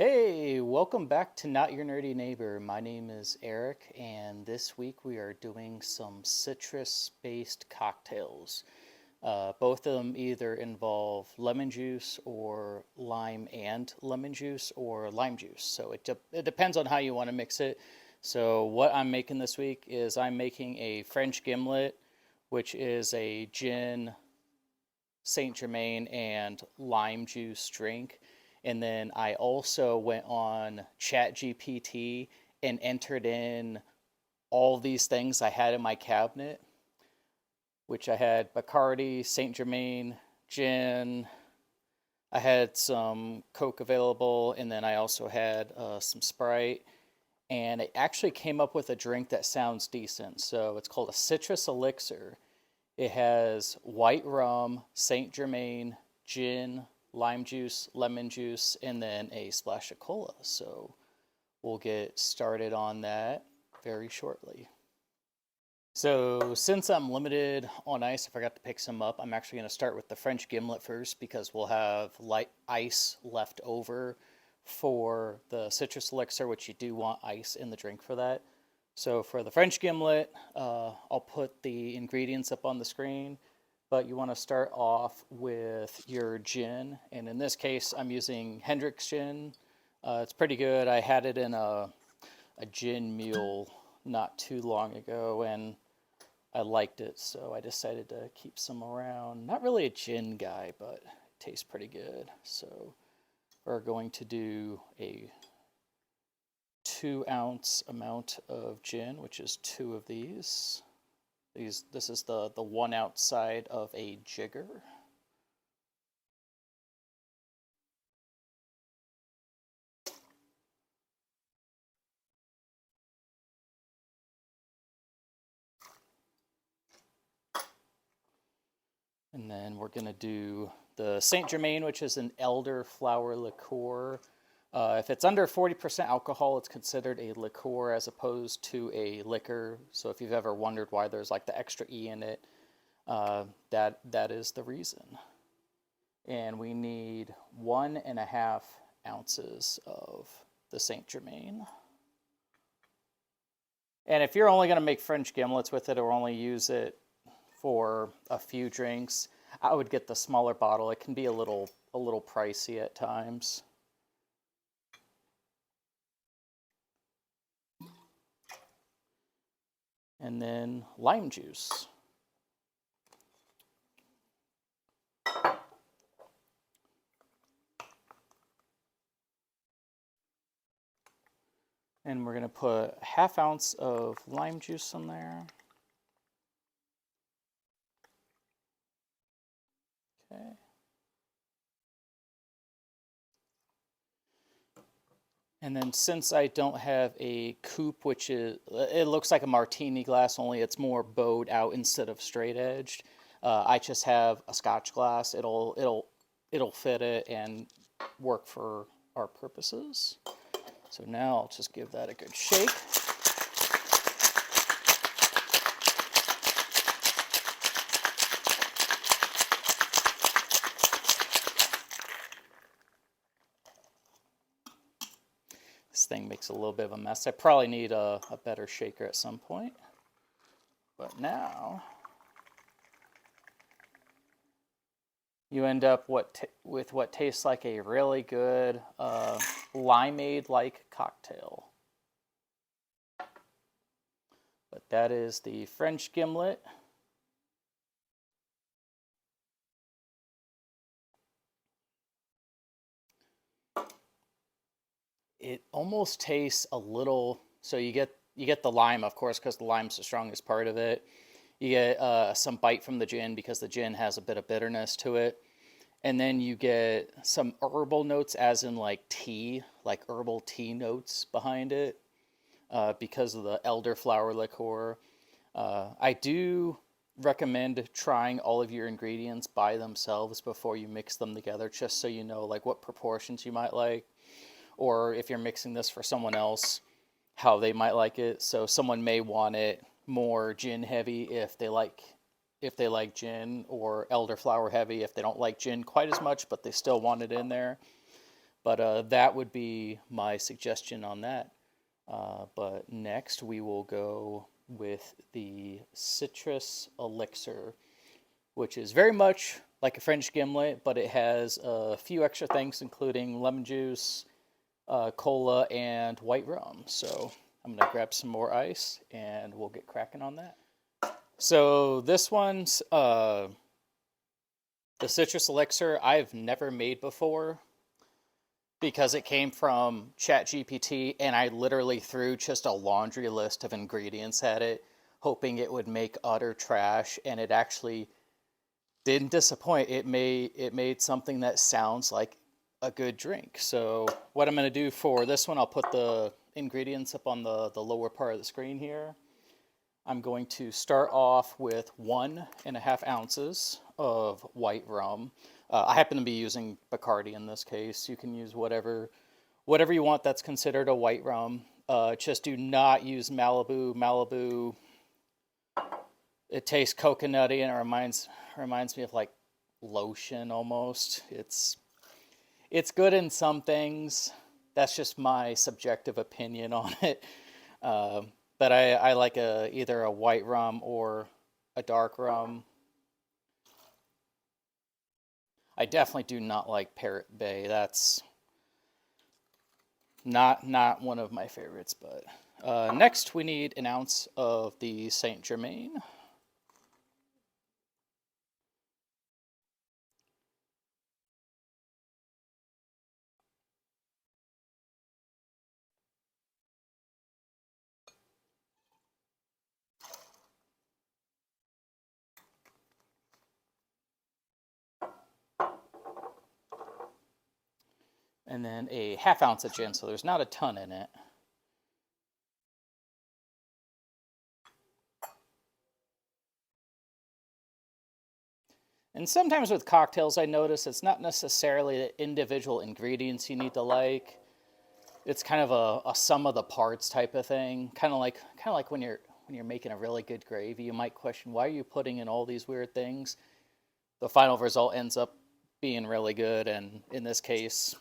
Hey, welcome back to Not Your Nerdy Neighbor. My name is Eric, and this week we are doing some citrus-based cocktails. Both of them either involve lemon juice or lime and lemon juice or lime juice. So it depends on how you want to mix it. So what I'm making this week is I'm making a French Gimlet, which is a gin, Saint Germain, and lime juice drink. And then I also went on ChatGPT and entered in all these things I had in my cabinet, which I had Bacardi, Saint Germain, gin. I had some Coke available, and then I also had some Sprite. And it actually came up with a drink that sounds decent. So it's called a Citrus Elixir. It has white rum, Saint Germain, gin, lime juice, lemon juice, and then a splash of cola. So we'll get started on that very shortly. So since I'm limited on ice, I forgot to pick some up. I'm actually going to start with the French Gimlet first because we'll have light ice left over for the citrus elixir, which you do want ice in the drink for that. So for the French Gimlet, I'll put the ingredients up on the screen, but you want to start off with your gin. And in this case, I'm using Hendrick's gin. It's pretty good. I had it in a gin mule not too long ago, and I liked it, so I decided to keep some around. Not really a gin guy, but it tastes pretty good. So we're going to do a 2-ounce amount of gin, which is 2 of these. This is the 1-ounce side of a jigger. And then we're going to do the Saint Germain, which is an elderflower liqueur. If it's under 40% alcohol, it's considered a liqueur as opposed to a liquor. So if you've ever wondered why there's like the extra E in it, that is the reason. And we need 1.5 ounces of the Saint Germain. And if you're only going to make French Gimlets with it or only use it for a few drinks, I would get the smaller bottle. It can be a little pricey at times. And then lime juice. And we're going to put 1/2 ounce of lime juice in there. Okay. And then since I don't have a coupe, which it looks like a martini glass, only it's more bowed out instead of straight edged. I just have a Scotch glass. It'll fit it and work for our purposes. So now I'll just give that a good shake. This thing makes a little bit of a mess. I probably need a better shaker at some point. But now you end up with what tastes like a really good limeade-like cocktail. But that is the French Gimlet. It almost tastes a little, so you get the lime, of course, because the lime's the strongest part of it. You get some bite from the gin because the gin has a bit of bitterness to it. And then you get some herbal notes, as in like tea, like herbal tea notes behind it because of the elderflower liqueur. I do recommend trying all of your ingredients by themselves before you mix them together, just so you know like what proportions you might like, or if you're mixing this for someone else, how they might like it. So someone may want it more gin heavy if they like gin, or elderflower heavy if they don't like gin quite as much, but they still want it in there. But that would be my suggestion on that. But next we will go with the Citrus Elixir, which is very much like a French Gimlet, but it has a few extra things, including lemon juice, cola, and white rum. So I'm going to grab some more ice, and we'll get cracking on that. So this one's the Citrus Elixir I've never made before because it came from ChatGPT, and I literally threw just a laundry list of ingredients at it, hoping it would make utter trash, and it actually didn't disappoint. It made something that sounds like a good drink. So what I'm going to do for this one, I'll put the ingredients up on the lower part of the screen here. I'm going to start off with 1.5 ounces of white rum. I happen to be using Bacardi in this case. You can use whatever you want that's considered a white rum. Just do not use Malibu. Malibu, it tastes coconutty and it reminds me of like lotion almost. It's good in some things. That's just my subjective opinion on it. But I like either a white rum or a dark rum. I definitely do not like Parrot Bay. That's not one of my favorites. But next we need 1 ounce of the Saint Germain. And then a 1/2 ounce of gin, so there's not a ton in it. And sometimes with cocktails, I notice it's not necessarily the individual ingredients you need to like. It's kind of a sum of the parts type of thing. Kind of like when you're making a really good gravy, you might question, why are you putting in all these weird things? The final result ends up being really good, and in this case,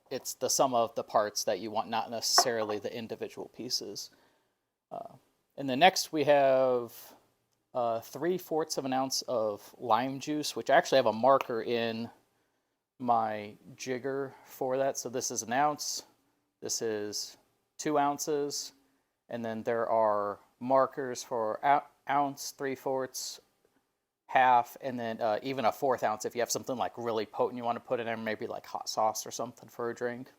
it's the sum of the parts that you want, not necessarily the individual pieces. And then next we have 3/4 of an ounce of lime juice, which I actually have a marker in my jigger for that. So this is 1 ounce, this is 2 ounces, and then there are markers for ounce, 3/4, half, and then even a 1/4 ounce if you have something like really potent you want to put in there, maybe like hot sauce or something for a drink.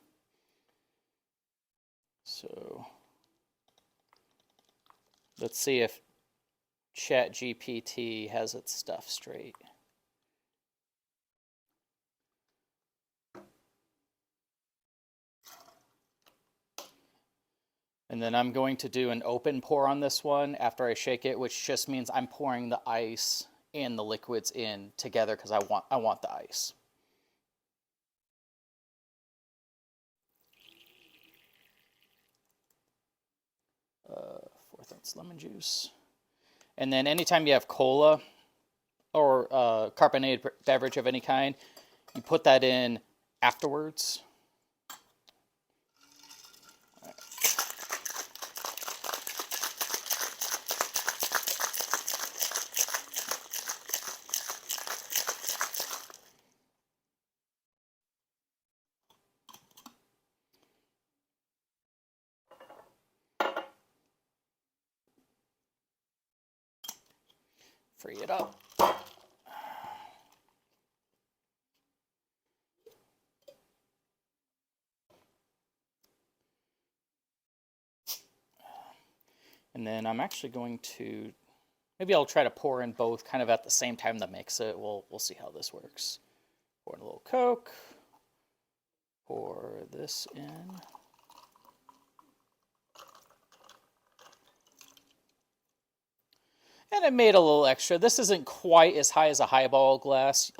So let's see if ChatGPT has its stuff straight. And then I'm going to do an open pour on this one after I shake it, which just means I'm pouring the ice and the liquids in together because I want the ice. Uh, 1/4 ounce lemon juice. And then anytime you have cola or carbonated beverage of any kind, you put that in afterwards. Free it up. And then I'm actually going to, maybe I'll try to pour in both kind of at the same time to mix it. We'll see how this works. Pour in a little Coke. Pour this in. And I made a little extra. This isn't quite as high as a highball glass.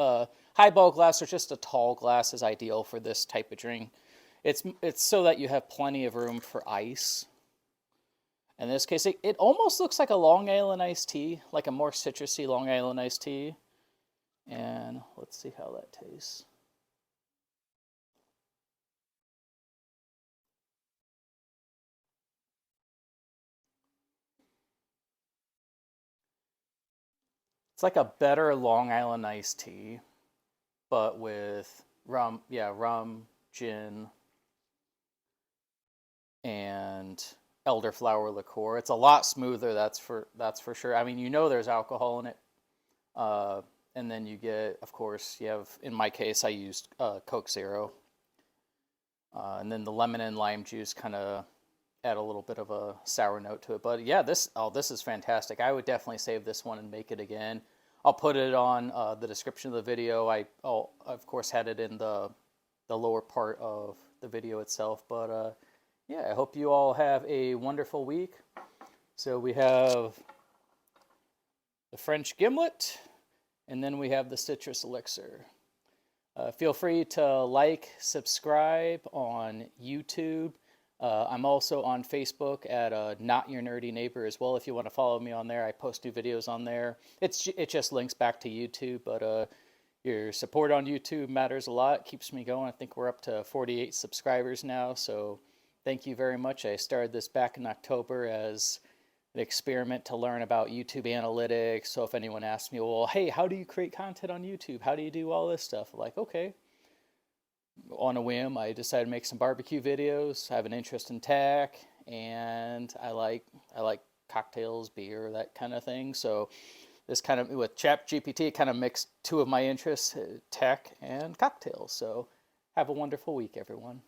Highball glass or just a tall glass is ideal for this type of drink. It's so that you have plenty of room for ice. In this case, it almost looks like a Long Island iced tea, like a more citrusy Long Island iced tea. And let's see how that tastes. It's like a better Long Island iced tea, but with rum, yeah, rum, gin, and elderflower liqueur. It's a lot smoother, that's for sure. I mean, there's alcohol in it. Uh, and then you get, of course, you have, in my case, I used Coke Zero. And then the lemon and lime juice kind of add a little bit of a sour note to it. But yeah, this is fantastic. I would definitely save this one and make it again. I'll put it on the description of the video. I'll, of course, had it in the lower part of the video itself. But yeah, I hope you all have a wonderful week. So we have the French Gimlet, and then we have the Citrus Elixir. Feel free to like, subscribe on YouTube. I'm also on Facebook at Not Your Nerdy Neighbor as well. If you want to follow me on there, I post new videos on there. It just links back to YouTube, but your support on YouTube matters a lot. It keeps me going. I think we're up to 48 subscribers now, so thank you very much. I started this back in October as an experiment to learn about YouTube analytics. So if anyone asks me, well, hey, how do you create content on YouTube? How do you do all this stuff? I'm like, okay. On a whim, I decided to make some barbecue videos. I have an interest in tech, and I like cocktails, beer, that kind of thing. So this kind of, with ChatGPT, it kind of mixed two of my interests, tech and cocktails. So have a wonderful week, everyone.